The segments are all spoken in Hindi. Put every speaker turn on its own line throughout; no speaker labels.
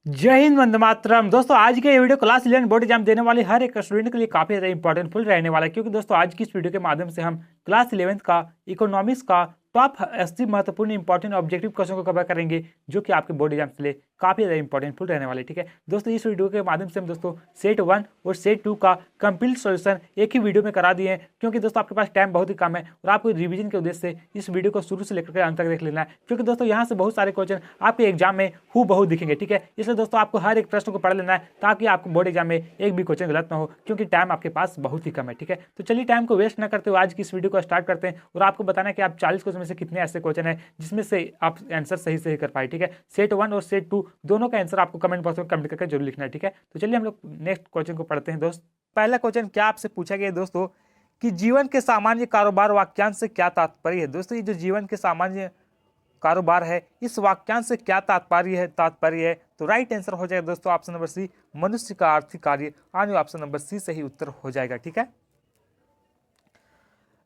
जय हिंद, वंदे मातरम। दोस्तों आज के ये वीडियो क्लास 11 बोर्ड एग्जाम देने वाले हर एक स्टूडेंट के लिए काफी ज्यादा इंपॉर्टेंट फुल रहने वाला है, क्योंकि दोस्तों आज की इस वीडियो के माध्यम से हम क्लास 11 का इकोनॉमिक्स का टॉप 80 महत्वपूर्ण इंपॉर्टेंट ऑब्जेक्टिव क्वेश्चन को कवर करेंगे, जो कि आपके बोर्ड एग्जाम के लिए काफी ज्यादा इंपॉर्टेंट फुल रहने वाले। ठीक है दोस्तों, इस वीडियो के माध्यम से हम दोस्तों सेट 1 और सेट 2 का कंप्लीट सॉल्यूशन एक ही वीडियो में करा दिए हैं, क्योंकि दोस्तों आपके पास टाइम बहुत ही कम है और आपको रिवीजन के उद्देश्य से इस वीडियो को शुरू से लेकर अंत तक देख लेना है, क्योंकि दोस्तों यहाँ से बहुत सारे क्वेश्चन आपके एग्जाम में हूबहू दिखेंगे। ठीक है, इसलिए दोस्तों आपको हर एक प्रश्न को पढ़ लेना है, ताकि आपको बोर्ड एग्जाम में एक भी क्वेश्चन गलत ना हो, क्योंकि टाइम आपके पास बहुत ही कम है। ठीक है, तो चलिए टाइम को वेस्ट ना करते हुए आज की इस वीडियो को स्टार्ट करते हैं और आपको बताना है कि आप 40 क्वेश्चन में से कितने ऐसे क्वेश्चन है जिसमें से आप आंसर सही सही कर पाए। ठीक है, सेट 1 और सेट 2 दोनों का आंसर आपको कमेंट बॉक्स में कमेंट करके जरूर लिखना है। ठीक है, तो चलिए हम लोग नेक्स्ट क्वेश्चन को पढ़ते हैं। दोस्त पहला क्वेश्चन क्या आपसे पूछा गया है दोस्तों कि जीवन के सामान्य कारोबार वाक्यांश से क्या तात्पर्य है। दोस्तों ये जो जीवन के सामान्य कारोबार है, इस वाक्यांश से क्या तात्पर्य है। तो राइट आंसर हो जाएगा दोस्तों ऑप्शन नंबर सी, मनुष्य का आर्थिक कार्य, यानी ऑप्शन नंबर सी सही उत्तर हो जाएगा। ठीक है,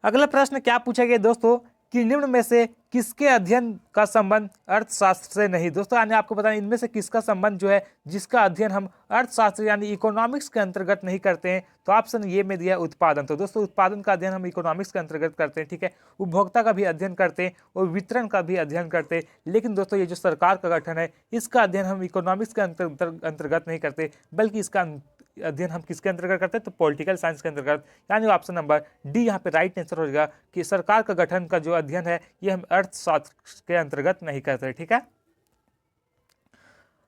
अगला प्रश्न क्या पूछा गया दोस्तों कि निम्न में से किसके अध्ययन का संबंध अर्थशास्त्र से नहीं। दोस्तों यानी आपको बताना इनमें से किसका संबंध जो है जिसका अध्ययन हम अर्थशास्त्र यानी इकोनॉमिक्स के अंतर्गत नहीं करते हैं। तो ऑप्शन ये में दिया उत्पादन। तो दोस्तों उत्पादन का अध्ययन हम इकोनॉमिक्स के अंतर्गत करते हैं। ठीक है, उपभोक्ता का भी अध्ययन करते हैं और वितरण का भी अध्ययन करते हैं, लेकिन दोस्तों ये जो सरकार का गठन है इसका अध्ययन हम इकोनॉमिक्स के अंतर्गत नहीं करते, बल्कि इसका अध्ययन हम किसके अंतर्गत करते हैं तो पॉलिटिकल साइंस के अंतर्गत, यानी ऑप्शन नंबर डी यहाँ पे राइट आंसर हो जाएगा कि सरकार का गठन का जो अध्ययन है ये हम अर्थशास्त्र के अंतर्गत नहीं करते। ठीक है,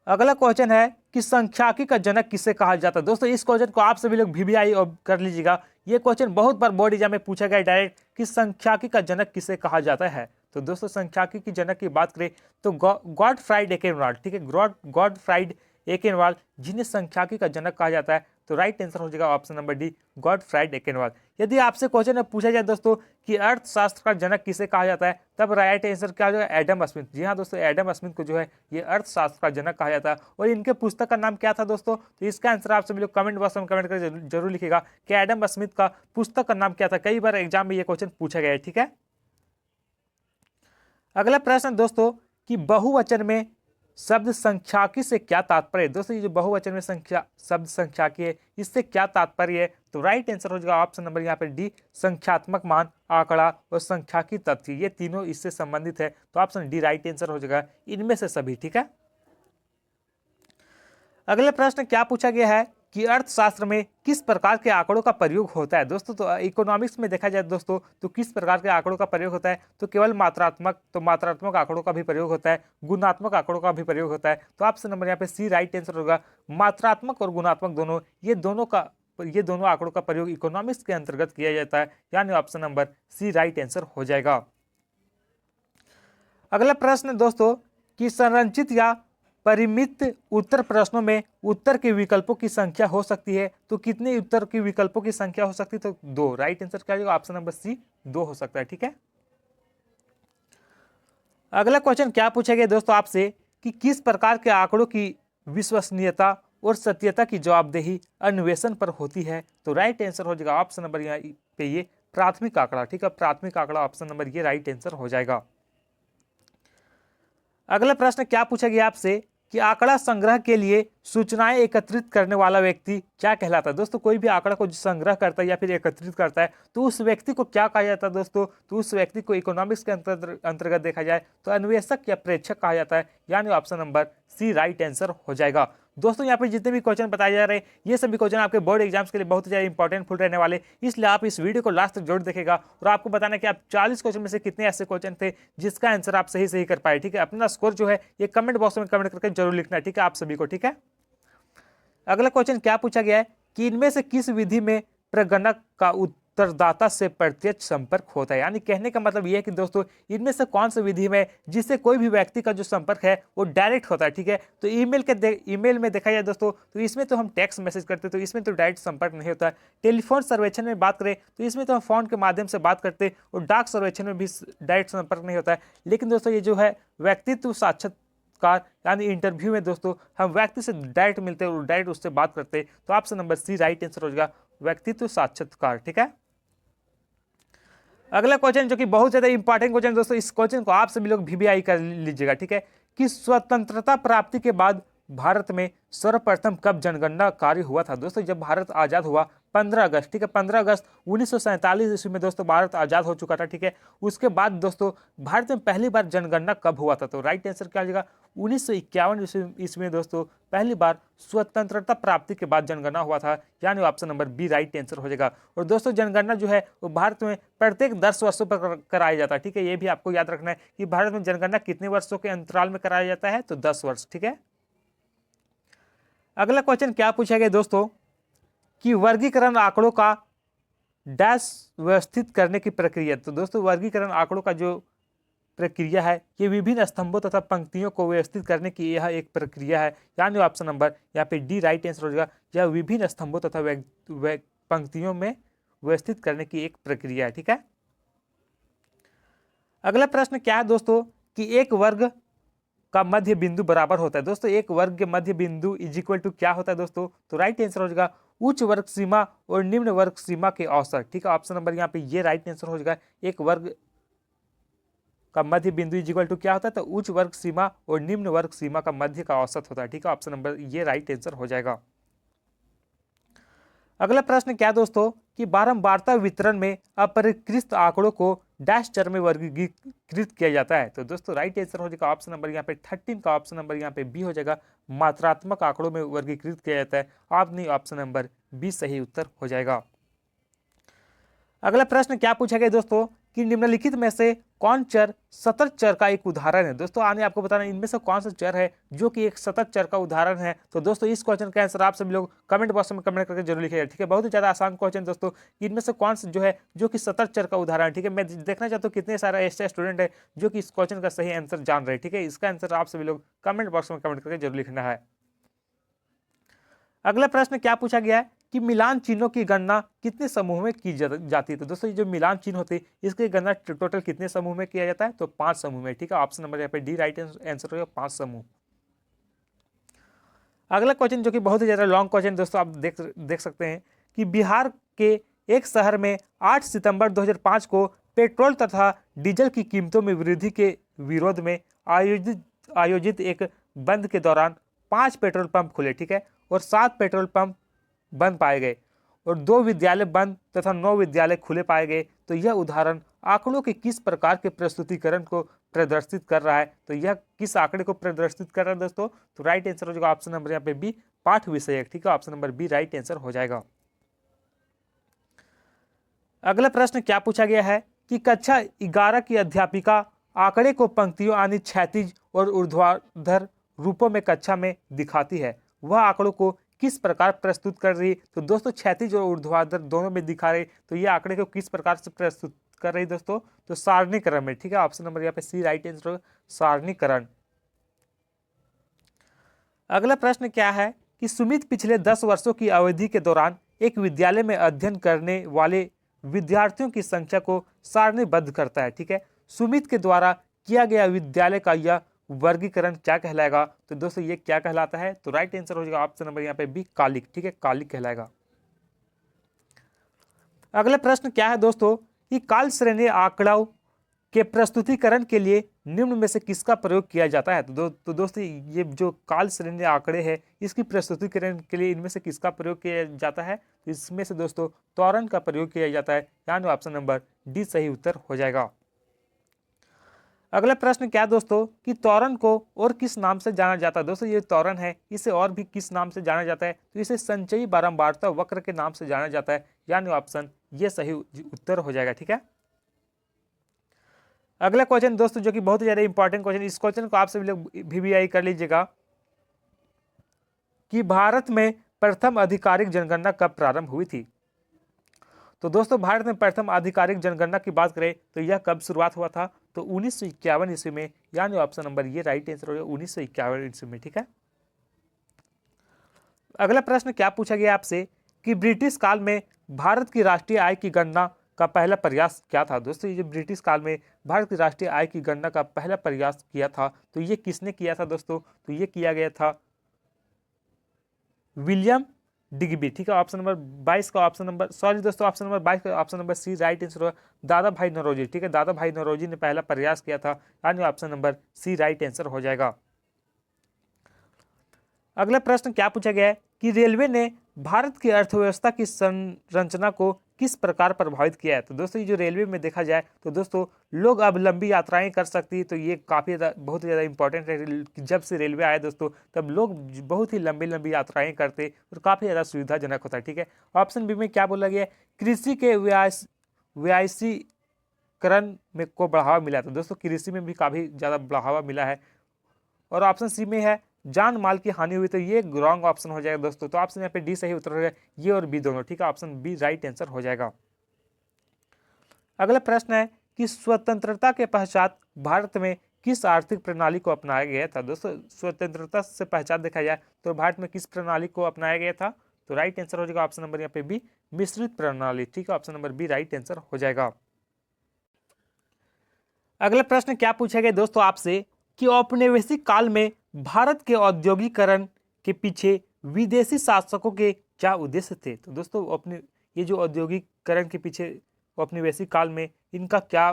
अगला क्वेश्चन है कि सांख्यिकी का जनक किसे कहा जाता है। दोस्तों इस क्वेश्चन को आप सभी लोग VBI कर लीजिएगा, ये क्वेश्चन बहुत बार बोर्ड एग्जाम में पूछा गया डायरेक्ट कि सांख्यिकी का जनक किसे कहा जाता है। तो दोस्तों सांख्यिकी की जनक की बात करें तो गॉडफ्राइड एकेनवाल्ड। ठीक है, गॉडफ्राइड एकेनवाल्ड जिन्हें सांख्यिकी का जनक कहा जाता है। तो राइट आंसर हो जाएगा ऑप्शन नंबर डी, गॉडफ्राइड एकेनवाल्ड। यदि आपसे क्वेश्चन में पूछा जाए दोस्तों कि अर्थशास्त्र का जनक किसे कहा जाता है, तब राइट आंसर क्या हो जाएगा एडम स्मिथ। जी हाँ दोस्तों, एडम स्मिथ को जो है ये अर्थशास्त्र का जनक कहा जाता है। और इनके पुस्तक का नाम क्या था दोस्तों, तो इसका आंसर आप सभी लोग कमेंट बॉक्स में कमेंट करके जरूर लिखिएगा कि एडम स्मिथ का पुस्तक का नाम क्या था। कई बार एग्जाम में ये क्वेश्चन पूछा गया है। ठीक है, अगला प्रश्न दोस्तों कि बहुवचन में शब्द सांख्यिकी से क्या तात्पर्य है। दोस्तों ये जो बहुवचन में शब्द सांख्यिकी है इससे क्या तात्पर्य है। तो राइट आंसर हो जाएगा ऑप्शन नंबर यहाँ पे डी, संख्यात्मक मान, आंकड़ा और सांख्यिकी तथ्य, ये तीनों इससे संबंधित है। तो ऑप्शन डी राइट आंसर हो जाएगा इनमें से सभी। ठीक है, अगला प्रश्न क्या पूछा गया है कि अर्थशास्त्र में किस प्रकार के आंकड़ों का प्रयोग होता है। दोस्तों तो इकोनॉमिक्स में देखा जाए दोस्तों तो किस प्रकार के आंकड़ों का प्रयोग होता है, तो केवल मात्रात्मक, तो मात्रात्मक आंकड़ों का भी प्रयोग होता है, गुणात्मक आंकड़ों का भी प्रयोग होता है। तो ऑप्शन नंबर यहाँ पे सी राइट आंसर होगा, मात्रात्मक और गुणात्मक दोनों, ये दोनों आंकड़ों का प्रयोग इकोनॉमिक्स के अंतर्गत किया जाता है, यानी option number C right answer हो जाएगा। अगला प्रश्न दोस्तों कि संरचित या परिमित उत्तर प्रश्नों में उत्तर के विकल्पों की संख्या हो सकती है। तो कितने उत्तर के विकल्पों की संख्या हो सकती है, तो 2। राइट आंसर क्या होगा ऑप्शन नंबर सी 2 हो सकता है। ठीक है, अगला क्वेश्चन क्या पूछा गया दोस्तों आपसे कि किस प्रकार के आंकड़ों की विश्वसनीयता और सत्यता की जवाबदेही अन्वेषण पर होती है। तो राइट आंसर हो जाएगा ऑप्शन नंबर यहाँ पे ये प्राथमिक आंकड़ा। ठीक है, प्राथमिक आंकड़ा ऑप्शन नंबर ये राइट आंसर हो जाएगा। अगला प्रश्न क्या पूछा गया आपसे कि आंकड़ा संग्रह के लिए सूचनाएं एकत्रित करने वाला व्यक्ति क्या कहलाता है। दोस्तों कोई भी आंकड़ा को संग्रह करता है या फिर एकत्रित करता है तो उस व्यक्ति को क्या कहा जाता है दोस्तों, तो उस व्यक्ति को इकोनॉमिक्स के अंतर्गत देखा जाए तो अन्वेषक या प्रेक्षक कहा जाता है, यानी option number C right answer हो जाएगा। दोस्तों यहाँ पे जितने भी क्वेश्चन बताए जा रहे हैं ये सभी क्वेश्चन आपके बोर्ड एग्जाम्स के लिए बहुत ज़्यादा इंपॉर्टेंट फुल रहने वाले, इसलिए आप इस वीडियो को लास्ट तक जरूर देखेगा और आपको बताना कि आप 40 क्वेश्चन में से कितने ऐसे क्वेश्चन थे जिसका आंसर आप सही सही कर पाए। ठीक है, अपना स्कोर जो है ये कमेंट बॉक्स में कमेंट करके जरूर लिखना है। ठीक है, आप सभी को। ठीक है, अगला क्वेश्चन क्या पूछा गया है कि इनमें से किस विधि में प्रगणक का उत्तरदाता से प्रत्यक्ष संपर्क होता है। यानी कहने का मतलब यह है कि दोस्तों इनमें से कौन सी विधि में जिससे कोई भी व्यक्ति का जो संपर्क है वो डायरेक्ट होता है। ठीक है, तो ईमेल में देखा जाए दोस्तों तो इसमें तो हम टेक्स्ट मैसेज करते हैं, तो इसमें तो डायरेक्ट संपर्क नहीं होता है। टेलीफोन सर्वेक्षण में बात करें तो इसमें तो हम फोन के माध्यम से बात करते हैं और डाक सर्वेक्षण में भी डायरेक्ट संपर्क नहीं होता है। लेकिन दोस्तों ये जो है व्यक्तित्व साक्षात्कार यानी इंटरव्यू में दोस्तों हम व्यक्ति से डायरेक्ट मिलते हैं और डायरेक्ट उससे बात करते हैं। तो option number C right answer हो जाएगा, व्यक्तित्व साक्षात्कार। ठीक है, अगला क्वेश्चन जो कि बहुत ज्यादा इंपॉर्टेंट क्वेश्चन दोस्तों, इस क्वेश्चन को आप सभी लोग VBI कर लीजिएगा। ठीक है, कि स्वतंत्रता प्राप्ति के बाद भारत में सर्वप्रथम कब जनगणना कार्य हुआ था? दोस्तों जब भारत आज़ाद हुआ 15 अगस्त, ठीक है, 15 अगस्त 1947 ईस्वी में दोस्तों भारत आज़ाद हो चुका था, ठीक है। उसके बाद दोस्तों भारत में पहली बार जनगणना कब हुआ था? तो राइट आंसर क्या हो जाएगा? 1951 ईस्वी में दोस्तों पहली बार स्वतंत्रता प्राप्ति के बाद जनगणना हुआ था, यानी option number B right answer हो जाएगा। और दोस्तों जनगणना जो है वो भारत में प्रत्येक 10 वर्षों पर कराया जाता है, ठीक है। ये भी आपको याद रखना है कि भारत में जनगणना कितने वर्षों के अंतराल में कराया जाता है? तो 10 वर्ष, ठीक है। अगला क्वेश्चन क्या पूछा गया दोस्तों कि वर्गीकरण आंकड़ों का डैश व्यवस्थित करने की प्रक्रिया। तो दोस्तों वर्गीकरण आंकड़ों का जो प्रक्रिया है ये विभिन्न स्तंभों तथा पंक्तियों को व्यवस्थित करने की यह एक प्रक्रिया है, यानी ऑप्शन नंबर यहाँ पे डी राइट आंसर हो जाएगा। यह विभिन्न स्तंभों तथा पंक्तियों में व्यवस्थित करने की एक प्रक्रिया है, ठीक है। अगला प्रश्न क्या है दोस्तों कि एक वर्ग का मध्य बिंदु बराबर होता है। दोस्तों एक वर्ग के मध्य बिंदु इज इक्वल टू क्या होता है दोस्तों? तो राइट आंसर हो जाएगा उच्च वर्ग सीमा और निम्न वर्ग सीमा के औसत, ठीक है। ऑप्शन नंबर यहाँ पे ये राइट आंसर हो जाएगा। एक वर्ग का मध्य बिंदु इज इक्वल टू क्या होता है? तो उच्च वर्ग सीमा और निम्न वर्ग सीमा का मध्य का औसत होता है, ठीक है। ऑप्शन नंबर ये राइट आंसर हो जाएगा। अगला प्रश्न क्या दोस्तों कि बारंबारता वितरण में अपरिष्कृत आंकड़ों को डैश चर में वर्गीकृत किया जाता है। तो दोस्तों राइट आंसर हो जाएगा ऑप्शन नंबर यहाँ पे 13 का ऑप्शन नंबर यहाँ पे बी हो जाएगा। मात्रात्मक आंकड़ों में वर्गीकृत किया जाता है। आप नहीं, ऑप्शन नंबर बी सही उत्तर हो जाएगा। अगला प्रश्न क्या पूछा गया दोस्तों कि निम्नलिखित में से कौन चर सतत चर का एक उदाहरण है? दोस्तों आने आपको बताना इनमें से कौन सा चर है जो कि एक सतत चर का उदाहरण है। तो दोस्तों इस क्वेश्चन का आंसर आप सभी लोग कमेंट बॉक्स में कमेंट करके जरूर लिखिएगा, ठीक है। बहुत ही ज्यादा आसान क्वेश्चन दोस्तों, इनमें से कौन सा जो है जो कि सतत चर का उदाहरण है, ठीक है। मैं देखना चाहता हूँ कितने सारे ऐसे स्टूडेंट है जो कि इस क्वेश्चन का सही आंसर जान रहे हैं, ठीक है। इसका आंसर आप सभी लोग कमेंट बॉक्स में कमेंट करके जरूर लिखना है। अगला प्रश्न क्या पूछा गया है कि मिलान चिन्हों की गणना कितने समूह में की जाती है? तो दोस्तों जो मिलान चिन्ह होते हैं इसकी गणना टोटल कितने समूह में किया जाता है? तो 5 समूह में, ठीक है। ऑप्शन नंबर यहाँ पे डी राइट आंसर होगा, 5 समूह। अगला क्वेश्चन जो कि बहुत ही ज्यादा लॉन्ग क्वेश्चन दोस्तों, आप देख सकते हैं कि बिहार के एक शहर में 8 सितंबर 2005 को पेट्रोल तथा डीजल की कीमतों में वृद्धि के विरोध में आयोजित एक बंद के दौरान 5 पेट्रोल पंप खुले, ठीक है, और 7 पेट्रोल पंप बंद पाए गए और 2 विद्यालय बंद तथा 9 विद्यालय खुले पाए गए। तो यह उदाहरण आंकड़ों के किस प्रकार के प्रस्तुतिकरण को प्रदर्शित कर रहा है? तो यह किस आंकड़े को प्रदर्शित कर रहा है दोस्तों? तो राइट आंसर हो जाएगा ऑप्शन नंबर यहाँ पे बी, पाठ विषयक, ठीक है। Option number B right answer हो जाएगा। अगला प्रश्न क्या पूछा गया है कि कक्षा 11 की अध्यापिका आंकड़े को पंक्तियों यानी क्षैतिज और ऊर्ध्वाधर रूपों में कक्षा में दिखाती है, वह आंकड़ों को किस प्रकार प्रस्तुत कर रही है? तो दोस्तों क्षैतिज और ऊर्ध्वाधर दोनों में दिखा रही, तो ये आंकड़े को किस प्रकार से प्रस्तुत कर रही दोस्तों? तो सारणीकरण में, ठीक है। ऑप्शन नंबर यहाँ पे सी राइट आंसर होगा, सारणीकरण। अगला प्रश्न क्या है कि सुमित पिछले 10 वर्षों की अवधि के दौरान एक विद्यालय में अध्ययन करने वाले विद्यार्थियों की संख्या को सारणीबद्ध करता है, ठीक है। सुमित के द्वारा किया गया विद्यालय का यह वर्गीकरण क्या कहलाएगा? तो दोस्तों ये क्या कहलाता है? तो राइट आंसर हो जाएगा ऑप्शन नंबर यहाँ पे बी, कालिक, ठीक है, कालिक कहलाएगा। अगला प्रश्न क्या है दोस्तों कि काल श्रेणी आंकड़ों के प्रस्तुतिकरण के लिए निम्न में से किसका प्रयोग किया जाता है? तो दोस्तों ये जो काल श्रेणी आंकड़े हैं इसकी प्रस्तुतिकरण के लिए इनमें से किसका प्रयोग किया जाता है? तो इसमें से दोस्तों त्वरण का प्रयोग किया जाता है, यानी ऑप्शन नंबर डी सही उत्तर हो जाएगा। अगला प्रश्न क्या दोस्तों कि त्वरण को और किस नाम से जाना जाता है? दोस्तों ये त्वरण है, इसे और भी किस नाम से जाना जाता है? तो इसे संचयी बारंबारता वक्र के नाम से जाना जाता है, यानी ऑप्शन ये सही उत्तर हो जाएगा, ठीक है। अगला क्वेश्चन दोस्तों जो कि बहुत ही ज्यादा इंपॉर्टेंट क्वेश्चन, इस क्वेश्चन को आप सभी लोग VBI कर लीजिएगा कि भारत में प्रथम आधिकारिक जनगणना कब प्रारंभ हुई थी? तो दोस्तों भारत में प्रथम आधिकारिक जनगणना की बात करें तो यह कब शुरुआत हुआ था? तो 1951 ईस्वी में, यानी ऑप्शन नंबर ये राइट आंसर हो गया, 1951 ईस्वी में, ठीक है। अगला प्रश्न क्या पूछा गया आपसे कि ब्रिटिश काल में भारत की राष्ट्रीय आय की गणना का पहला प्रयास क्या था? दोस्तों ये ब्रिटिश काल में भारत की राष्ट्रीय आय की गणना का पहला प्रयास किया था, तो ये किसने किया था दोस्तों? तो ये किया गया था विलियम डिग्बी, ठीक है। ऑप्शन नंबर 22 का ऑप्शन नंबर दोस्तों ऑप्शन नंबर 22 का option number C right answer होगा, दादा भाई नौरोजी, ठीक है। दादा भाई नौरोजी ने पहला प्रयास किया था, यानी option number C right answer हो जाएगा। अगला प्रश्न क्या पूछा गया है कि रेलवे ने भारत की अर्थव्यवस्था की संरचना को किस प्रकार प्रभावित किया है। तो दोस्तों ये जो रेलवे में देखा जाए तो दोस्तों लोग अब लंबी यात्राएं कर सकती है, तो ये काफ़ी बहुत ज़्यादा इंपॉर्टेंट है कि जब से रेलवे आया दोस्तों तब लोग बहुत ही लंबी लंबी यात्राएं करते और काफ़ी ज़्यादा सुविधाजनक होता है। ठीक है, ऑप्शन बी में क्या बोला गया है, कृषि के व्यावसायीकरण में को बढ़ावा मिला। तो दोस्तों कृषि में भी काफ़ी ज़्यादा बढ़ावा मिला है। और ऑप्शन सी में है जान माल की हानि हुई, तो ये रॉन्ग ऑप्शन हो जाएगा दोस्तों। तो ऑप्शन यहाँ पे डी सही उत्तर हो जाएगा, ये और बी दोनों। ठीक है, ऑप्शन बी राइट आंसर हो जाएगा। अगला प्रश्न है कि स्वतंत्रता के पश्चात भारत में किस आर्थिक प्रणाली को अपनाया गया था। दोस्तों स्वतंत्रता से पश्चात देखा जाए तो भारत में किस प्रणाली को अपनाया गया था, तो राइट आंसर हो जाएगा ऑप्शन नंबर यहाँ पे बी मिश्रित प्रणाली। ठीक है, option number B right answer हो जाएगा। अगला प्रश्न क्या पूछा गया दोस्तों आपसे कि औपनिवेशिक काल में भारत के औद्योगिकरण के पीछे विदेशी शासकों के क्या उद्देश्य थे। तो दोस्तों अपने ये जो औद्योगिकरण के पीछे औपनिवेशिक काल में इनका क्या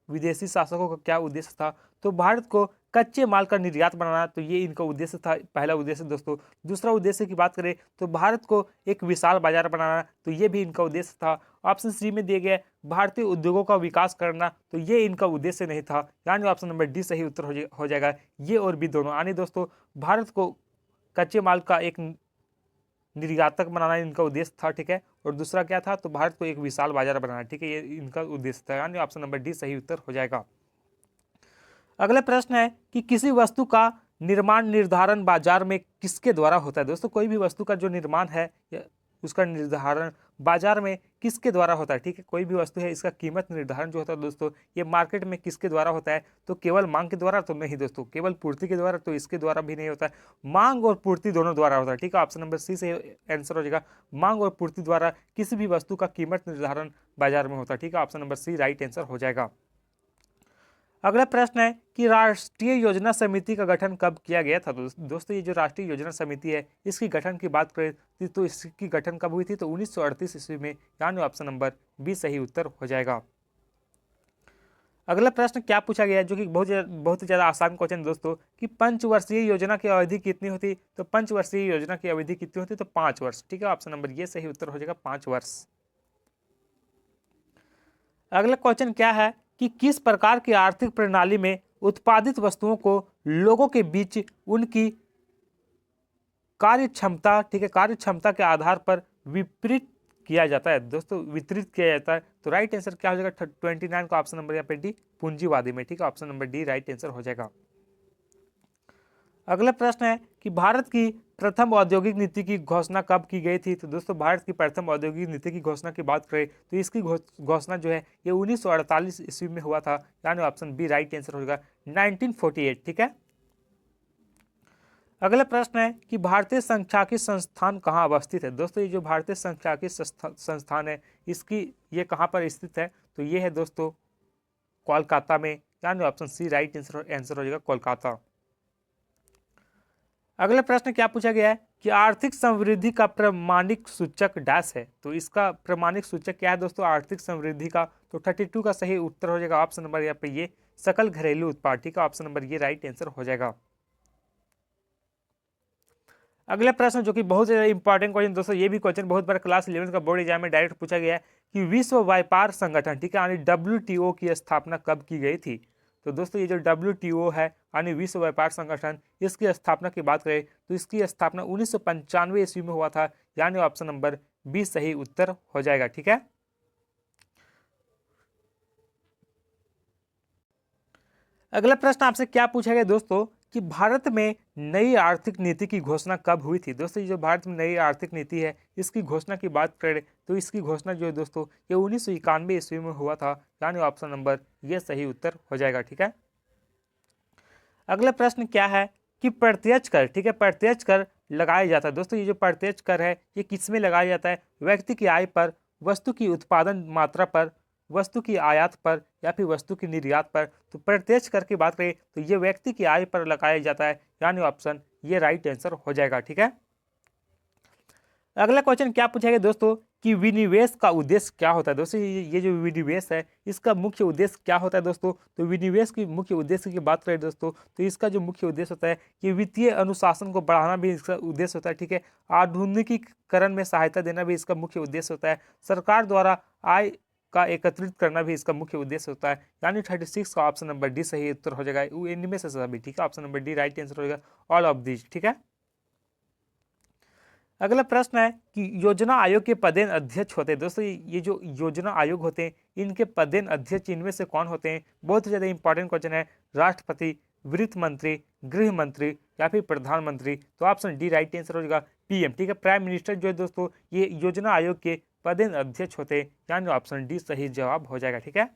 विदेशी शासकों का क्या उद्देश्य था, तो भारत को कच्चे माल का निर्यात बनाना, तो ये इनका उद्देश्य था, पहला उद्देश्य दोस्तों। दूसरा उद्देश्य की बात करें तो भारत को एक विशाल बाजार बनाना, तो ये भी इनका उद्देश्य था। ऑप्शन सी में दिए गए भारतीय उद्योगों का विकास करना, तो ये इनका उद्देश्य नहीं था, यानी ऑप्शन नंबर डी सही उत्तर हो जाएगा, ये और भी दोनों। यानी दोस्तों भारत को कच्चे माल का एक निर्यातक बनाना इनका उद्देश्य था। ठीक है, और दूसरा क्या था, तो भारत को एक विशाल बाजार बनाना। ठीक है, ये इनका उद्देश्य था, यानी ऑप्शन नंबर डी सही उत्तर हो जाएगा। अगला प्रश्न है कि किसी वस्तु का निर्माण निर्धारण बाजार में किसके द्वारा होता है। दोस्तों कोई भी वस्तु का जो निर्माण है उसका निर्धारण बाजार में किसके द्वारा होता है। ठीक है, कोई भी वस्तु है इसका कीमत निर्धारण जो होता है दोस्तों ये मार्केट में किसके द्वारा होता है, तो केवल मांग के द्वारा तो नहीं दोस्तों, केवल पूर्ति के द्वारा तो इसके द्वारा भी नहीं होता है, मांग और पूर्ति दोनों द्वारा होता है। ठीक है, ऑप्शन नंबर सी से आंसर हो जाएगा, मांग और पूर्ति द्वारा किसी भी वस्तु का कीमत निर्धारण बाजार में होता है। ठीक है, option number C right answer हो जाएगा। अगला प्रश्न है कि राष्ट्रीय योजना समिति का गठन कब किया गया था। दोस्तों ये जो राष्ट्रीय योजना समिति है इसकी गठन की बात करें तो इसकी गठन कब हुई थी, तो 1938 ईस्वी में, यानी ऑप्शन नंबर बी सही उत्तर हो जाएगा। अगला प्रश्न क्या पूछा गया है जो कि बहुत ही ज्यादा आसान क्वेश्चन दोस्तों कि पंचवर्षीय योजना की अवधि कितनी होती, तो पंचवर्षीय योजना की अवधि कितनी होती, तो 5 वर्ष। ठीक है, ऑप्शन नंबर ये सही उत्तर हो जाएगा 5 वर्ष। अगला क्वेश्चन क्या है कि किस प्रकार की आर्थिक प्रणाली में उत्पादित वस्तुओं को लोगों के बीच उनकी कार्य क्षमता, ठीक है, कार्य क्षमता के आधार पर वितरित किया जाता है। दोस्तों वितरित किया जाता है, तो राइट आंसर क्या हो जाएगा 29 का ऑप्शन नंबर यहाँ पे डी पूंजीवादी में। ठीक है, option number D right answer हो जाएगा। अगला प्रश्न है कि भारत की प्रथम औद्योगिक नीति की घोषणा कब की गई थी। तो दोस्तों भारत की प्रथम औद्योगिक नीति की घोषणा की बात करें तो इसकी घोषणा जो है ये 1948 ईस्वी में हुआ था, यानी ऑप्शन बी राइट आंसर होगा 1948। ठीक है, अगला प्रश्न है कि भारतीय सांख्यिकी संस्थान कहाँ अवस्थित है। दोस्तों ये जो भारतीय सांख्यिकी संस्थान है इसकी ये कहाँ पर स्थित है, तो ये है दोस्तों कोलकाता में, यानी ऑप्शन सी राइट आंसर हो जाएगा कोलकाता। अगला प्रश्न क्या पूछा गया है कि आर्थिक समृद्धि का प्रमाणिक सूचक डैश है। तो इसका प्रमाणिक सूचक क्या है दोस्तों आर्थिक समृद्धि का, तो 32 का सही उत्तर हो जाएगा ऑप्शन नंबर यहाँ पे ये सकल घरेलू उत्पाद। ठीक है, ऑप्शन नंबर ये राइट आंसर हो जाएगा। अगला प्रश्न जो कि बहुत ज्यादा इंपॉर्टेंट क्वेश्चन दोस्तों, ये भी क्वेश्चन बहुत बार क्लास 11 का बोर्ड एग्जाम में डायरेक्ट पूछा गया है कि विश्व व्यापार संगठन, ठीक है, यानी WTO की स्थापना कब की गई थी। तो दोस्तों ये जो WTO है यानी विश्व व्यापार संगठन, इसकी स्थापना की बात करें तो इसकी स्थापना 1995 ईस्वी में हुआ था, यानी ऑप्शन नंबर बी सही उत्तर हो जाएगा। ठीक है, अगला प्रश्न आपसे क्या पूछा गया दोस्तों कि भारत में नई आर्थिक नीति की घोषणा कब हुई थी। दोस्तों ये जो भारत में नई आर्थिक नीति है इसकी घोषणा की बात करें तो इसकी घोषणा जो है दोस्तों ये 1991 ईस्वी में हुआ था, यानी ऑप्शन नंबर ये सही उत्तर हो जाएगा। ठीक है, अगला प्रश्न क्या है कि प्रत्यक्ष कर, ठीक है, प्रत्यक्ष कर लगाया जाता है। दोस्तों ये जो प्रत्यक्ष कर है ये किस में लगाया जाता है, व्यक्ति की आय पर, वस्तु की उत्पादन मात्रा पर, वस्तु की आयात पर या फिर वस्तु की निर्यात पर। तो प्रत्यक्ष कर की बात करें तो ये व्यक्ति की आय पर लगाया जाता है, यानी ऑप्शन ये राइट आंसर हो जाएगा। ठीक है, अगला क्वेश्चन क्या पूछा गया दोस्तों कि विनिवेश का उद्देश्य क्या होता है। दोस्तों ये जो विनिवेश है इसका मुख्य उद्देश्य क्या होता है दोस्तों, तो विनिवेश की मुख्य उद्देश्य की बात करें दोस्तों तो इसका जो मुख्य उद्देश्य होता है कि वित्तीय अनुशासन को बढ़ाना भी इसका उद्देश्य होता है, ठीक है। आधुनिकीकरण में सहायता देना भी इसका मुख्य उद्देश्य होता है। सरकार द्वारा आय का एकत्रित करना भी इसका मुख्य उद्देश्य होता है। यानी 36 का ऑप्शन नंबर डी सही उत्तर हो जाएगा, इनमें से सभी, ठीक है। Option number D right answer हो जाएगा, ऑल ऑफ दीज, ठीक है। अगला प्रश्न है कि योजना आयोग के पदेन अध्यक्ष होते हैं। दोस्तों ये जो योजना आयोग होते हैं इनके पदेन अध्यक्ष इनमें से कौन होते हैं, बहुत ही ज़्यादा इंपॉर्टेंट क्वेश्चन है। राष्ट्रपति, वित्त मंत्री, गृह मंत्री या फिर प्रधानमंत्री, तो ऑप्शन डी राइट आंसर हो जाएगा पीएम, ठीक है। प्राइम मिनिस्टर जो है दोस्तों ये योजना आयोग के पदेन अध्यक्ष होते हैं, यानी ऑप्शन डी सही जवाब हो जाएगा, ठीक है।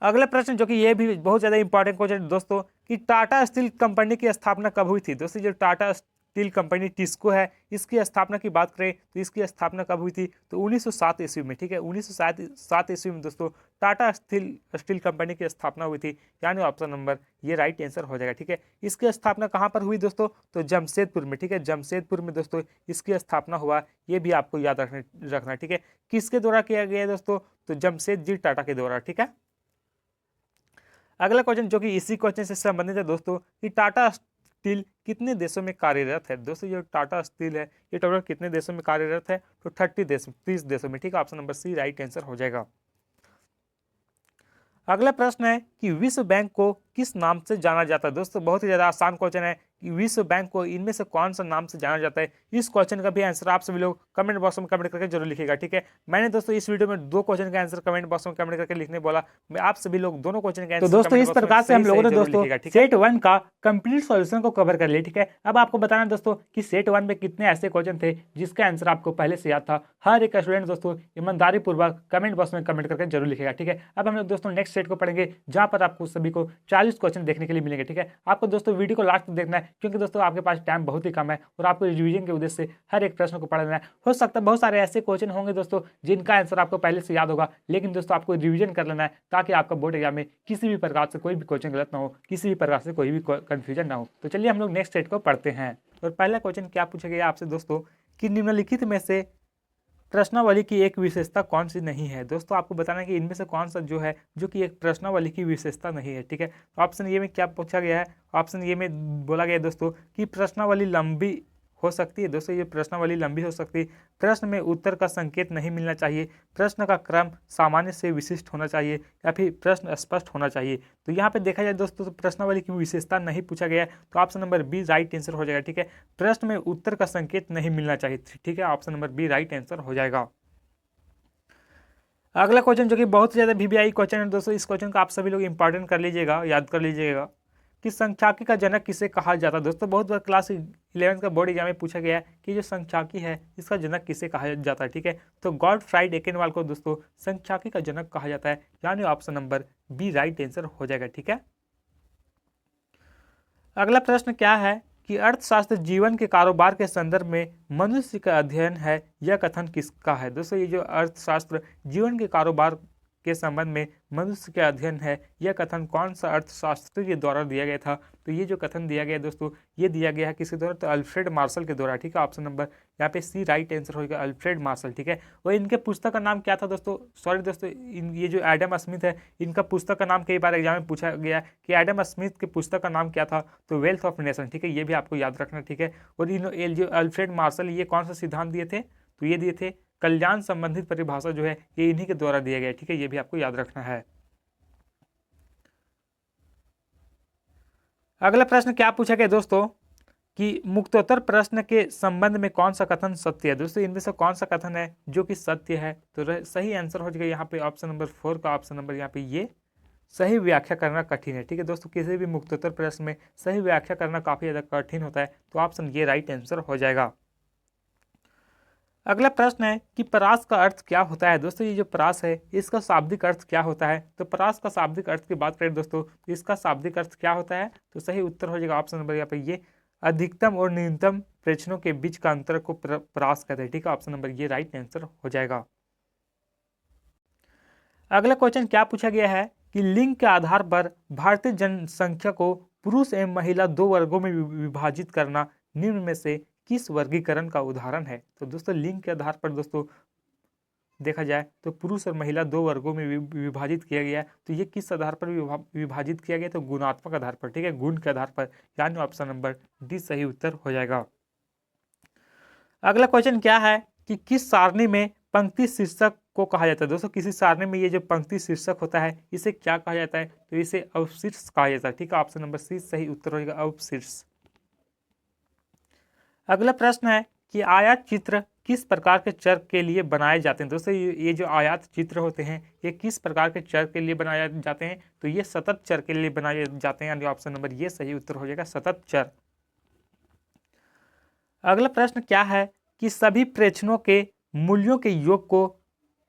अगला प्रश्न जो कि ये भी बहुत ज़्यादा इंपॉर्टेंट क्वेश्चन दोस्तों कि टाटा स्टील कंपनी की स्थापना कब हुई थी। दोस्तों जो टाटा स्टील कंपनी टिस्को है इसकी स्थापना की बात करें तो इसकी स्थापना कब हुई थी, तो 1907 ईस्वी में, ठीक है। 1907 ईस्वी में दोस्तों टाटा स्टील कंपनी की स्थापना हुई थी, यानी ऑप्शन नंबर ये राइट आंसर हो जाएगा, ठीक है। इसकी स्थापना कहाँ पर हुई दोस्तों, तो जमशेदपुर में, ठीक है। जमशेदपुर में दोस्तों इसकी स्थापना हुआ, ये भी आपको याद रखना, ठीक है। किसके द्वारा किया गया दोस्तों, तो जमशेदजी टाटा के द्वारा, ठीक है। अगला क्वेश्चन जो कि इसी क्वेश्चन से संबंधित है दोस्तों कि टाटा स्टील कितने देशों में कार्यरत है। दोस्तों जो टाटा स्टील है ये टोटल कितने देशों में कार्यरत है, तो 30 देशों में, ठीक है। Option number C right answer हो जाएगा। अगला प्रश्न है कि विश्व बैंक को किस नाम से जाना जाता है। दोस्तों बहुत ही ज़्यादा आसान क्वेश्चन है कि विश्व बैंक को इनमें से कौन सा नाम से जाना जाता है। इस क्वेश्चन का भी आंसर आप सभी लोग कमेंट बॉक्स में कमेंट करके जरूर लिखिएगा, ठीक है। मैंने दोस्तों इस वीडियो में 2 क्वेश्चन का आंसर कमेंट बॉक्स में कमेंट करके लिखने बोला, मैं आप सभी लोग दोनों क्वेश्चन का आंसर। तो दोस्तों इस प्रकार से हम लोगों ने दोस्तों सेट 1 का कंप्लीट सॉल्यूशन को कवर कर लिया, ठीक है। अब आपको बताना दोस्तों कि सेट 1 में कितने ऐसे क्वेश्चन थे जिसका आंसर आपको पहले से याद था। हर एक स्टूडेंट दोस्तों ईमानदारी पूर्वक कमेंट बॉक्स में कमेंट करके जरूर लिखेगा, ठीक है। अब हम लोग दोस्तों नेक्स्ट सेट को पढ़ेंगे जहां पर आपको सभी को 40 क्वेश्चन देखने के लिए मिलेंगे, ठीक है। आपको दोस्तों वीडियो को लास्ट तक देखना है क्योंकि दोस्तों आपके पास टाइम बहुत ही कम है और आपको रिवीजन के उद्देश्य से हर एक प्रश्न को पढ़ लेना है। हो सकता है बहुत सारे ऐसे क्वेश्चन होंगे दोस्तों जिनका आंसर आपको पहले से याद होगा, लेकिन दोस्तों आपको रिवीजन कर लेना है ताकि आपका बोर्ड एग्जाम में किसी भी प्रकार से कोई भी क्वेश्चन गलत ना हो, किसी भी प्रकार से कोई भी कंफ्यूजन ना हो। तो चलिए हम लोग नेक्स्ट सेट को पढ़ते हैं। और पहला क्वेश्चन क्या पूछा गया आपसे दोस्तों कि निम्नलिखित में से प्रश्नावली की एक विशेषता कौन सी नहीं है। दोस्तों आपको बताना है कि इनमें से कौन सा जो है जो कि एक प्रश्नावली की विशेषता नहीं है, ठीक है। तो ऑप्शन ए में क्या पूछा गया है, ऑप्शन ए में बोला गया है दोस्तों कि प्रश्नावली लंबी हो सकती है। दोस्तों ये प्रश्नावली लंबी हो सकती है, प्रश्न में उत्तर का संकेत नहीं मिलना चाहिए, प्रश्न का क्रम सामान्य से विशिष्ट होना चाहिए या फिर प्रश्न स्पष्ट होना चाहिए। तो यहाँ पे देखा जाए दोस्तों तो प्रश्नावली की विशेषता नहीं पूछा गया है, तो option number B right answer हो जाएगा, ठीक है। प्रश्न में उत्तर का संकेत नहीं मिलना चाहिए, ठीक है। Option number B right answer हो जाएगा। अगला क्वेश्चन जो कि बहुत ज़्यादा वीवीआई क्वेश्चन है दोस्तों, इस क्वेश्चन को आप सभी लोग इंपॉर्टेंट कर लीजिएगा, याद कर लीजिएगा कि सांख्यिकी का जनक किसे कहा जाता है। दोस्तों बहुत बार क्लास 11 का बोर्ड एग्जाम में पूछा गया है कि जो सांख्यिकी है इसका जनक किसे कहा जाता है, ठीक है। तो गॉडफ्राई एकेनवाल को दोस्तों सांख्यिकी का जनक कहा जाता है, यानी option number B right answer हो जाएगा, ठीक है। अगला प्रश्न क्या है कि अर्थशास्त्र जीवन के कारोबार के संदर्भ में मनुष्य का अध्ययन है, यह कथन किसका है। दोस्तों ये जो अर्थशास्त्र जीवन के कारोबार के संबंध में मनुष्य का अध्ययन है, यह कथन कौन सा अर्थशास्त्री के द्वारा दिया गया था। तो ये जो कथन दिया गया दोस्तों ये दिया गया है किसके द्वारा, तो अल्फ्रेड मार्शल के द्वारा, ठीक है। ऑप्शन नंबर यहाँ पे सी राइट आंसर होगा, अल्फ्रेड मार्शल, ठीक है। और इनके पुस्तक का नाम क्या था दोस्तों, सॉरी दोस्तों ये जो एडम स्मिथ है इनका पुस्तक का नाम कई बार एग्जाम में पूछा गया कि एडम स्मिथ के पुस्तक का नाम क्या था, तो वेल्थ ऑफ नेशन, ठीक है। ये भी आपको याद रखना, ठीक है। और इन जो अल्फ्रेड मार्शल ये कौन सा सिद्धांत दिए थे, तो ये दिए थे कल्याण संबंधित परिभाषा जो है ये इन्हीं के द्वारा दिया गया, ठीक है। ये भी आपको याद रखना है। अगला प्रश्न क्या पूछा गया दोस्तों कि मुक्तोत्तर प्रश्न के संबंध में कौन सा कथन सत्य है। दोस्तों इनमें से कौन सा कथन है जो कि सत्य है, तो सही आंसर हो जाएगा यहाँ पे ऑप्शन नंबर 4 का ऑप्शन नंबर यहाँ पे ये सही व्याख्या करना कठिन है, ठीक है। दोस्तों किसी भी मुक्तोत्तर प्रश्न में सही व्याख्या करना काफी ज्यादा कठिन होता है, तो ऑप्शन ये राइट आंसर हो जाएगा। अगला प्रश्न है कि परास का अर्थ क्या होता है। दोस्तों ये जो परास है इसका शाब्दिक अर्थ क्या होता है, तो परास का शाब्दिक अर्थ की बात करें दोस्तों तो इसका शाब्दिक अर्थ क्या होता है, तो सही उत्तर हो जाएगा ऑप्शन नंबर यहाँ पे ये अधिकतम और न्यूनतम प्रेक्षणों के बीच का अंतर को परास कहते हैं, ठीक है। ऑप्शन नंबर ये राइट आंसर हो जाएगा। अगला क्वेश्चन क्या पूछा गया है कि लिंग के आधार पर भारतीय जनसंख्या को पुरुष एवं महिला 2 वर्गों में विभाजित करना निम्न में से किस वर्गीकरण का उदाहरण है? तो दोस्तों लिंग के आधार पर दोस्तों देखा जाए तो पुरुष और महिला दो वर्गों में विभाजित किया गया है। तो ये किस आधार पर विभाजित किया गया? तो गुणात्मक आधार पर, ठीक है, गुण के आधार पर, यानी ऑप्शन नंबर डी सही उत्तर हो जाएगा। अगला क्वेश्चन क्या है कि किस सारणी में पंक्ति शीर्षक को कहा जाता है? दोस्तों किसी सारणी में ये जो पंक्ति शीर्षक होता है इसे क्या कहा जाता है? तो इसे अवशीर्ष कहा जाता है, ठीक है, ऑप्शन नंबर सी सही उत्तर हो जाएगा, अवशीर्ष। अगला प्रश्न है कि आयात चित्र किस प्रकार के चर के लिए बनाए जाते हैं? दोस्तों ये जो आयात चित्र होते हैं ये किस प्रकार के चर के लिए बनाए जाते हैं? तो ये सतत चर के लिए बनाए जाते हैं, यानी ऑप्शन नंबर ये सही उत्तर हो जाएगा, सतत चर। अगला प्रश्न क्या है कि सभी प्रेक्षणों के मूल्यों के योग को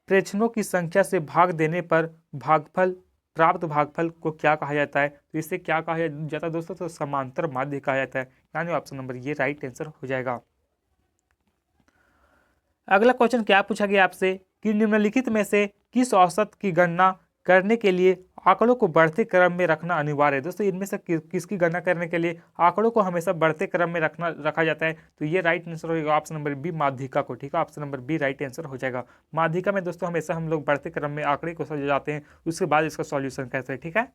प्रेक्षणों की संख्या से भाग देने पर भागफल प्राप्त भागफल को क्या कहा जाता है? तो इसे क्या कहा जाता है दोस्तों? तो समांतर माध्य कहा जाता है, यानी ऑप्शन नंबर ये राइट आंसर हो जाएगा। अगला क्वेश्चन क्या पूछा गया आपसे कि निम्नलिखित में से किस औसत की गणना करने के लिए आंकड़ों को बढ़ते क्रम में रखना अनिवार्य है? दोस्तों इनमें से किसकी गणना करने के लिए आंकड़ों को हमेशा बढ़ते क्रम में रखा जाता है? तो ये राइट आंसर होगा ऑप्शन नंबर बी, माध्यिका को, ठीक है, option number B right answer हो जाएगा। माध्यिका में दोस्तों हमेशा हम लोग बढ़ते क्रम में आंकड़े को सजाते हैं, उसके बाद इसका सॉल्यूशन कहते हैं, ठीक है।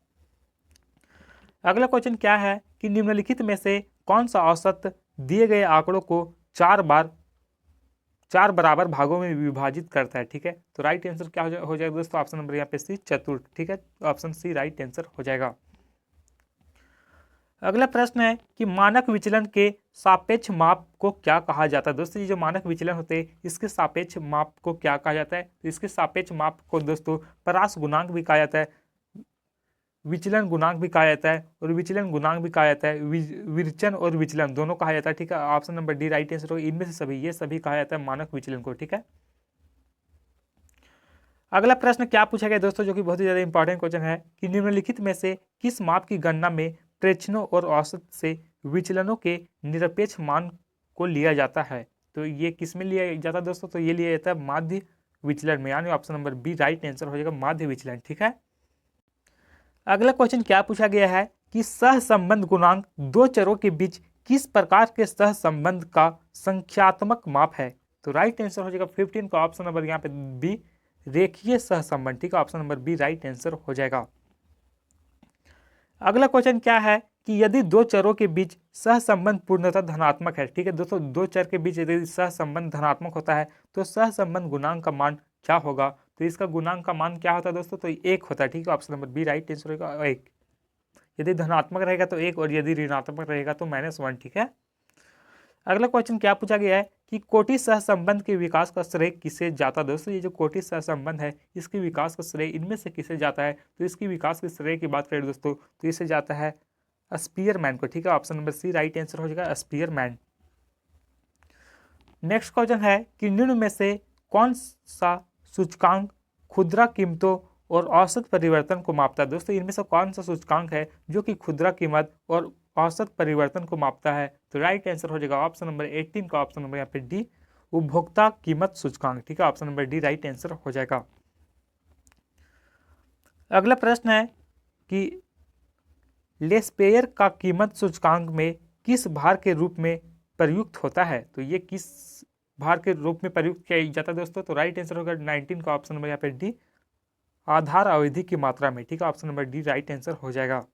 अगला क्वेश्चन क्या है कि निम्नलिखित में से कौन सा औसत दिए गए आंकड़ों को चार बराबर भागों में विभाजित करता है? ठीक है, तो राइट आंसर क्या हो जाएगा दोस्तों? ऑप्शन नंबर यहाँ पे सी, चतुर्थ, ठीक है, ऑप्शन सी राइट आंसर हो जाएगा। अगला प्रश्न है कि मानक विचलन के सापेक्ष माप को क्या कहा जाता है? दोस्तों ये जो मानक विचलन होते हैं इसके सापेक्ष माप को क्या कहा जाता है? तो इसके सापेक्ष माप को दोस्तों परास गुणांक भी कहा जाता है, विचलन गुणांक भी कहा जाता है और विचलन गुणांक भी कहा जाता है, विरचन और विचलन दोनों कहा जाता है, ठीक है, option number D right answer होगा। इनमें से सभी ये सभी कहा जाता है मानक विचलन को, ठीक है। अगला प्रश्न क्या पूछा गया दोस्तों, जो कि बहुत ही ज्यादा इंपॉर्टेंट क्वेश्चन है कि निम्नलिखित में से किस माप की गणना में प्रेक्षणों और औसत से विचलनों के निरपेक्ष मान को लिया जाता है? तो ये किस में लिया जाता है दोस्तों? तो ये लिया जाता है माध्य विचलन में, यानी option number B right answer हो जाएगा, माध्य विचलन, ठीक है। अगला क्वेश्चन क्या पूछा गया है कि सहसंबंध गुणांक दो चरों के बीच किस प्रकार के सहसंबंध का संख्यात्मक माप है? तो राइट आंसर हो जाएगा 15 का ऑप्शन नंबर यहाँ पे बी, रेखीय सहसंबंध, ठीक है, option number B right answer हो जाएगा। अगला क्वेश्चन क्या है कि यदि दो चरों के बीच सहसंबंध पूर्णतः धनात्मक है, ठीक है दोस्तों, दो चर के बीच यदि सहसंबंध धनात्मक होता है तो सहसंबंध गुणांक का मान क्या होगा? तो इसका गुणांक का मान क्या होता है दोस्तों? तो एक होता है, ठीक है, option number B right answer होगा, एक। यदि धनात्मक रहेगा तो एक और यदि ऋणात्मक रहेगा तो -1, ठीक है। अगला क्वेश्चन क्या पूछा गया है कि कोटि सहसंबंध के विकास का श्रेय किसे जाता है? दोस्तों ये जो कोटि सहसंबंध है इसके विकास का श्रेय इनमें से किसे जाता है? तो इसकी विकास के श्रेय की बात करें दोस्तों तो इसे जाता है स्पीयरमैन को, ठीक है, option number C right answer हो जाएगा, स्पीयरमैन। नेक्स्ट क्वेश्चन है कि निम्न में से कौन सा सूचकांक खुदरा कीमतों और औसत परिवर्तन को मापता है? दोस्तों इनमें से कौन सा सूचकांक है जो कि खुदरा कीमत और औसत परिवर्तन को मापता है? तो राइट आंसर हो जाएगा ऑप्शन नंबर 18 का ऑप्शन नंबर यहाँ पे डी, उपभोक्ता कीमत सूचकांक, ठीक है, option number D right answer हो जाएगा। अगला प्रश्न है कि लेस्पेयर का कीमत सूचकांक में किस भार के रूप में प्रयुक्त होता है? तो ये किस भार के रूप में प्रयुक्त किया जाता है दोस्तों? तो राइट आंसर होगा 19 का ऑप्शन नंबर यहाँ पे डी, आधार अवधि की मात्रा में, ठीक है, option number D right answer हो जाएगा।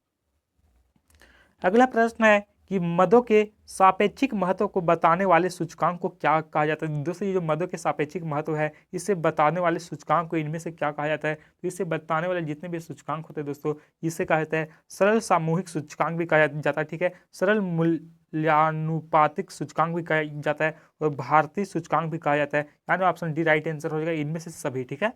अगला प्रश्न है कि मदों के सापेक्षिक महत्व को बताने वाले सूचकांक को क्या कहा जाता है? दोस्तों ये जो मदों के सापेक्षिक महत्व है इसे बताने वाले सूचकांक को इनमें से क्या कहा जाता है? तो इसे बताने वाले जितने भी सूचकांक होते हैं दोस्तों इसे कहा जाता है सरल सामूहिक सूचकांक भी कहा जाता है, ठीक है, सरल मूल्यानुपातिक सूचकांक भी कहा जाता है और भारतीय सूचकांक भी कहा जाता है, यानी ऑप्शन डी राइट आंसर हो जाएगा इनमें से सभी, ठीक है।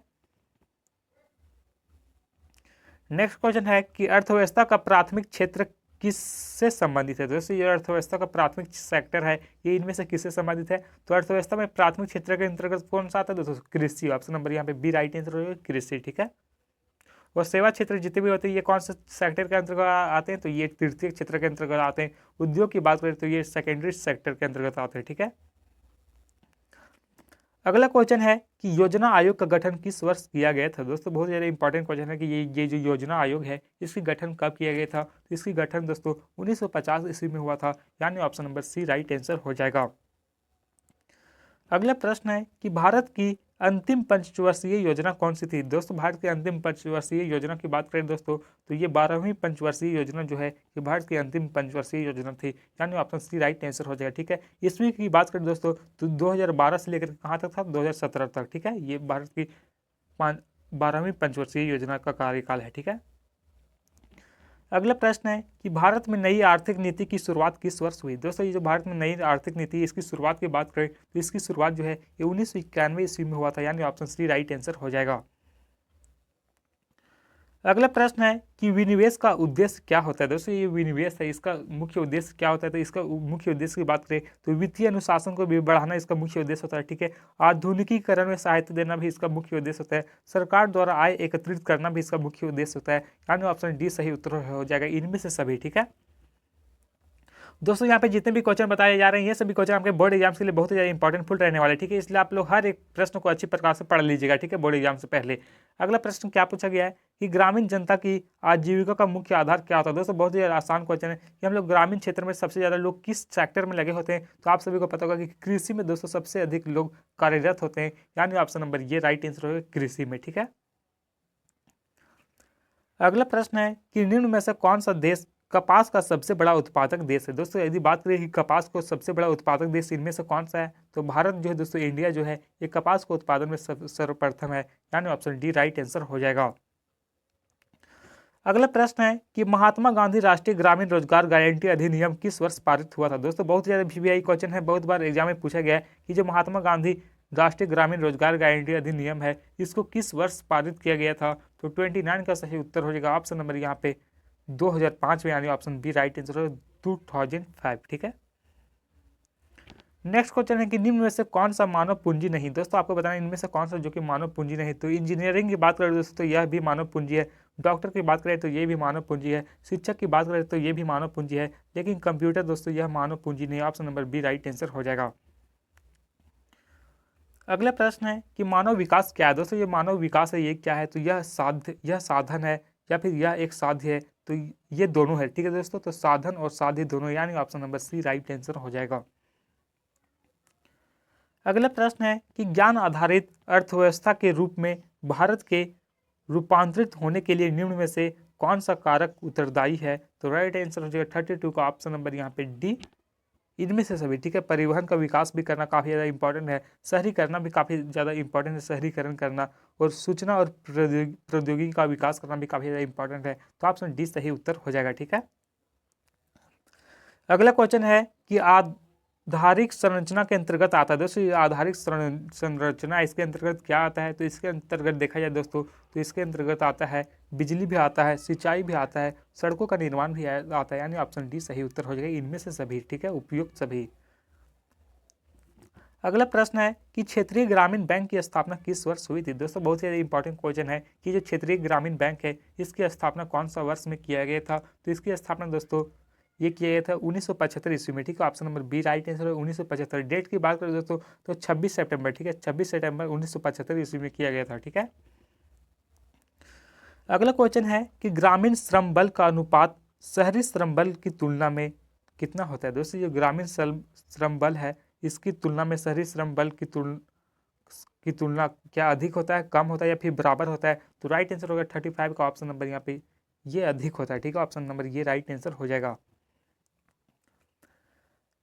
नेक्स्ट क्वेश्चन है कि अर्थव्यवस्था का प्राथमिक क्षेत्र किससे संबंधित है? दोस्तों ये अर्थव्यवस्था का प्राथमिक सेक्टर है ये इनमें से किससे संबंधित है? तो अर्थव्यवस्था में प्राथमिक क्षेत्र के अंतर्गत कौन सा आता है दोस्तों? कृषि, ऑप्शन नंबर यहाँ पे बी राइट आंसर होगा, कृषि, ठीक है। और सेवा क्षेत्र जितने भी होते हैं ये कौन से सेक्टर के अंतर्गत आते हैं? तो ये तृतीय क्षेत्र के अंतर्गत आते हैं। उद्योग की बात करें तो ये सेकेंडरी सेक्टर के अंतर्गत आते हैं, ठीक है। अगला क्वेश्चन है कि योजना आयोग का गठन किस वर्ष किया गया था? दोस्तों बहुत ज़्यादा इंपॉर्टेंट क्वेश्चन है कि ये जो योजना आयोग है इसकी गठन कब किया गया था? तो इसकी गठन दोस्तों 1950 ईस्वी में हुआ था, यानी option number C right answer हो जाएगा। अगला प्रश्न है कि भारत की अंतिम पंचवर्षीय योजना कौन सी थी। दोस्तों भारत की अंतिम पंचवर्षीय योजना की बात करें दोस्तों तो ये 12वीं पंचवर्षीय योजना जो है ये भारत की अंतिम पंचवर्षीय योजना थी, यानी ऑप्शन सी राइट आंसर हो जाएगा। ठीक है, ईस्वी की बात करें दोस्तों तो 2012 से लेकर कहाँ तक था, 2017 तक। ठीक है, ये भारत की 12वीं पंचवर्षीय योजना का कार्यकाल है। ठीक है, अगला प्रश्न है कि भारत में नई आर्थिक नीति की शुरुआत किस वर्ष हुई। दोस्तों ये जो भारत में नई आर्थिक नीति इसकी शुरुआत की बात करें तो इसकी शुरुआत जो है ये 1991 ईस्वी में हुआ था, यानी ऑप्शन सी राइट आंसर हो जाएगा। अगला प्रश्न है कि विनिवेश का उद्देश्य क्या होता है। दोस्तों ये विनिवेश है, इसका मुख्य उद्देश्य क्या होता है, तो इसका मुख्य उद्देश्य की बात करें तो वित्तीय अनुशासन को भी बढ़ाना इसका मुख्य उद्देश्य होता है। ठीक है, आधुनिकीकरण में सहायता देना भी इसका मुख्य उद्देश्य होता है, सरकार द्वारा आय एकत्रित करना भी इसका मुख्य उद्देश्य होता है, यानी ऑप्शन डी सही उत्तर हो जाएगा इनमें से सभी। ठीक है दोस्तों, यहाँ पे जितने भी क्वेश्चन बताए जा रहे हैं ये सभी क्वेश्चन आपके बोर्ड एग्जाम्स के लिए बहुत ही ज़्यादा इंपॉर्टेंटफुल रहने वाले। ठीक है, इसलिए आप लोग हर एक प्रश्न को अच्छी प्रकार से पढ़ लीजिएगा। ठीक है, बोर्ड एग्जाम से पहले अगला प्रश्न क्या पूछा गया है कि ग्रामीण जनता की आजीविका का मुख्य आधार क्या होता है। दोस्तों बहुत ही आसान क्वेश्चन है कि हम लोग ग्रामीण क्षेत्र में सबसे ज़्यादा लोग किस सेक्टर में लगे होते हैं, तो आप सभी को पता होगा कि कृषि में दोस्तों सबसे अधिक लोग कार्यरत होते हैं, यानी ऑप्शन नंबर ये राइट आंसर होगा कृषि में। ठीक है, अगला प्रश्न है कि निम्न में से कौन सा देश कपास का सबसे बड़ा उत्पादक देश है। दोस्तों यदि बात करें कि कपास को सबसे बड़ा उत्पादक देश इनमें से कौन सा है, तो भारत जो है दोस्तों, इंडिया जो है ये कपास को उत्पादन में सर्वप्रथम है, यानी ऑप्शन डी राइट आंसर हो जाएगा। अगला प्रश्न है कि महात्मा गांधी राष्ट्रीय ग्रामीण रोजगार गारंटी अधिनियम किस वर्ष पारित हुआ था। दोस्तों बहुत ज़्यादा वीवीआई क्वेश्चन है, बहुत बार एग्जाम में पूछा गया है कि जो महात्मा गांधी राष्ट्रीय ग्रामीण रोजगार गारंटी अधिनियम है इसको किस वर्ष पारित किया गया था, तो 29 का सही उत्तर हो जाएगा ऑप्शन नंबर यहाँ पे 2005 में, यानी ऑप्शन बी राइट आंसर हो 2005। ठीक है, नेक्स्ट क्वेश्चन है कि निम्न में से कौन सा मानव पूंजी नहीं। दोस्तों आपको बताना इनमें से कौन सा जो कि मानव पूंजी नहीं, तो इंजीनियरिंग की बात करें दोस्तों तो यह भी मानव पूंजी है, डॉक्टर की बात करें तो ये भी मानव पूंजी है, शिक्षक की बात करें तो ये भी मानव पूंजी है, लेकिन कंप्यूटर दोस्तों यह मानव पूंजी नहीं, option number B right answer हो जाएगा। अगला प्रश्न है कि मानव विकास क्या है। दोस्तों ये मानव विकास है ये क्या है, तो यह साधन है या फिर यह एक साध्य है, तो ये दोनों है। ठीक है दोस्तों, तो साधन और साध्य दोनों, यानी option number C right answer हो जाएगा। अगला प्रश्न है कि ज्ञान आधारित अर्थव्यवस्था के रूप में भारत के रूपांतरित होने के लिए निम्न में से कौन सा कारक उत्तरदायी है, तो राइट आंसर हो जाएगा 32 का ऑप्शन नंबर यहाँ पे डी इनमें से सभी। ठीक है, परिवहन का विकास भी करना काफ़ी ज़्यादा इंपॉर्टेंट है, शहरीकरण भी काफ़ी ज़्यादा इंपॉर्टेंट है, शहरीकरण करना और सूचना और प्रौद्योगिकी का विकास करना भी काफ़ी ज़्यादा इंपॉर्टेंट है, तो ऑप्शन डी सही उत्तर हो जाएगा। ठीक है, अगला क्वेश्चन है कि आधारिक संरचना के अंतर्गत आता है। दोस्तों आधारिक संरचना इसके अंतर्गत क्या आता है, तो इसके अंतर्गत देखा जाए दोस्तों तो इसके अंतर्गत आता है बिजली भी आता है, सिंचाई भी आता है, सड़कों का निर्माण भी आता है, यानी ऑप्शन डी सही उत्तर हो जाएगा इनमें से सभी। ठीक है, उपयुक्त सभी। अगला प्रश्न है कि क्षेत्रीय ग्रामीण बैंक की स्थापना किस वर्ष हुई थी। दोस्तों बहुत ही इंपॉर्टेंट क्वेश्चन है कि जो क्षेत्रीय ग्रामीण बैंक है इसकी स्थापना कौन सा वर्ष में किया गया था, तो इसकी स्थापना दोस्तों ये किया गया था 1975 ईस्वी में। ठीक है, option number B right answer है 1975। डेट की बात करें दोस्तों तो 26 सितंबर। ठीक है, 26 सितंबर 1975 ईस्वी में किया गया था। ठीक है, अगला क्वेश्चन है कि ग्रामीण श्रम बल का अनुपात शहरी श्रम बल की तुलना में कितना होता है। दोस्तों जो ग्रामीण श्रम बल है इसकी तुलना में शहरी श्रम बल की तुलना क्या अधिक होता है, कम होता है या फिर बराबर होता है, तो राइट आंसर होगा 35 का ऑप्शन नंबर यहाँ पे ये अधिक होता है। ठीक है, ऑप्शन नंबर ये राइट आंसर हो जाएगा।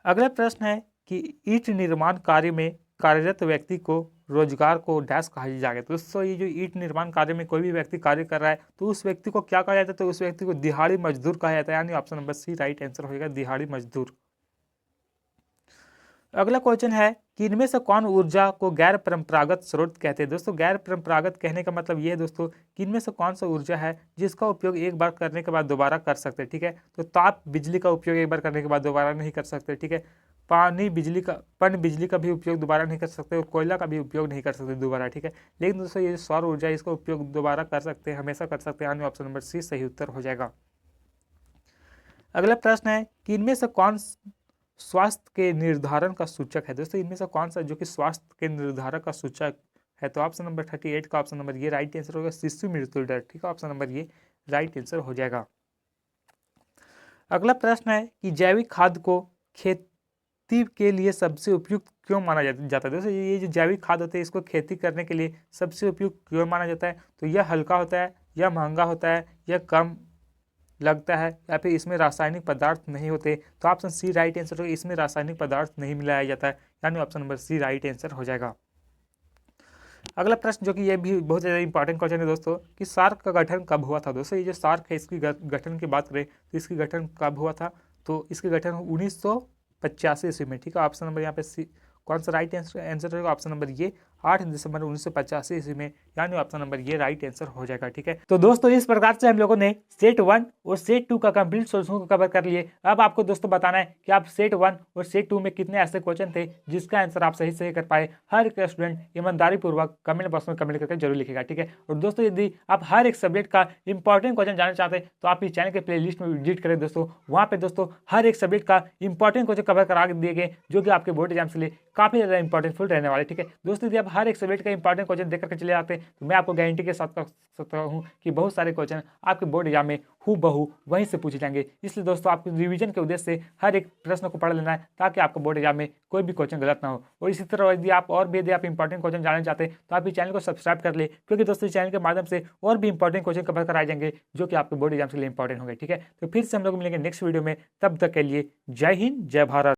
अगला प्रश्न है कि ईंट निर्माण कार्य में कार्यरत व्यक्ति को रोजगार को डैश कहा जाएगा। तो दोस्तों ये जो ईंट निर्माण कार्य में कोई भी व्यक्ति कार्य कर रहा है तो उस व्यक्ति को क्या कहा जाता है, तो उस व्यक्ति को दिहाड़ी मजदूर कहा जाता है, यानी option number C right answer होगा दिहाड़ी मजदूर। अगला क्वेश्चन है कि इनमें से कौन ऊर्जा को गैर परंपरागत स्रोत कहते हैं। दोस्तों गैर परंपरागत कहने का मतलब ये है दोस्तों कि इनमें से कौन सा ऊर्जा है जिसका उपयोग एक बार करने के बाद दोबारा कर सकते हैं। ठीक है, तो ताप बिजली का उपयोग एक बार करने के बाद दोबारा नहीं कर सकते। ठीक है, पन बिजली का भी उपयोग दोबारा नहीं कर सकते और कोयला का भी उपयोग नहीं कर सकते दोबारा। ठीक है, लेकिन दोस्तों ये सौर ऊर्जा इसका उपयोग दोबारा कर सकते हैं, हमेशा कर सकते हैं, यानी ऑप्शन नंबर सी सही उत्तर हो जाएगा। अगला प्रश्न है कि इनमें से कौन स्वास्थ्य के निर्धारण का सूचक है। दोस्तों इनमें से कौन सा जो कि स्वास्थ्य के निर्धारक का सूचक है, तो ऑप्शन नंबर 38 का ऑप्शन नंबर ये राइट आंसर होगा शिशु मृत्यु दर। ठीक है, ऑप्शन नंबर ये राइट आंसर हो जाएगा। अगला प्रश्न है कि जैविक खाद को खेती के लिए सबसे उपयुक्त क्यों माना जाता है? दोस्तों ये जो जैविक खाद होते हैं इसको खेती करने के लिए सबसे उपयुक्त क्यों माना जाता है? तो यह हल्का होता है, यह महंगा होता है, यह कम लगता है, या फिर इसमें रासायनिक पदार्थ नहीं होते। तो ऑप्शन सी राइट आंसर होगा, इसमें रासायनिक पदार्थ नहीं मिलाया जाता है, यानी option number C right answer हो जाएगा। अगला प्रश्न जो कि ये भी बहुत ज़्यादा इंपॉर्टेंट क्वेश्चन है दोस्तों, कि सार्क का गठन कब हुआ था? दोस्तों ये जो सार्क है इसकी गठन की बात करें तो इसकी गठन कब हुआ था? तो इसकी गठन 1985 ईस्वी में। ठीक है, ऑप्शन नंबर यहाँ पे सी कौन सा राइट आंसर होगा? ऑप्शन नंबर ये 8 दिसंबर 1985 ईस्वी में, यानी ऑप्शन नंबर ये राइट आंसर हो जाएगा। ठीक है, तो दोस्तों इस प्रकार से हम लोगों ने सेट 1 और सेट 2 का कंप्लीट सॉल्यूशन को कवर कर लिए। अब आपको दोस्तों बताना है कि आप सेट 1 और सेट 2 में कितने ऐसे क्वेश्चन थे जिसका आंसर आप सही कर पाए। हर एक स्टूडेंट ईमानदारी पूर्वक कमेंट बॉक्स में कमेंट करके जरूर लिखेगा। ठीक है, और दोस्तों यदि आप हर एक सब्जेक्ट का इंपॉर्टेंट क्वेश्चन जानना चाहते हैं तो आप इस चैनल के प्ले लिस्ट में विजिट करें दोस्तों। वहाँ पे दोस्तों हर एक सब्जेक्ट का इंपॉर्टेंट क्वेश्चन कवर करा दिए गए जो कि आपके बोर्ड एग्जाम के लिए काफी ज्यादा इंपॉर्टेंट रहने वाले। ठीक है दोस्तों, यदि आप हर एक सब्जेक्ट का इंपॉर्टेंट क्वेश्चन देख करके चले आते हैं तो मैं आपको गारंटी के साथ कह सकता हूँ कि बहुत सारे क्वेश्चन आपके बोर्ड एग्जाम में हूबहू वहीं से पूछे जाएंगे। इसलिए दोस्तों आपको रिवीजन के उद्देश्य से हर एक प्रश्न को पढ़ लेना है ताकि आपको बोर्ड एग्जाम में कोई भी क्वेश्चन गलत ना हो। और इसी तरह यदि आप और भी इंपॉर्टेंट क्वेश्चन जानना चाहते हैं तो आप इस चैनल को सब्सक्राइब कर ले, क्योंकि दोस्तों इस चैनल के माध्यम से और भी इंपॉर्टेंट क्वेश्चन कवर कराए जाएंगे जो कि आपके बोर्ड एग्जाम के लिए इंपॉर्टेंट होंगे। ठीक है, तो फिर से हम लोग मिलेंगे नेक्स्ट वीडियो में, तब तक के लिए जय हिंद जय भारत।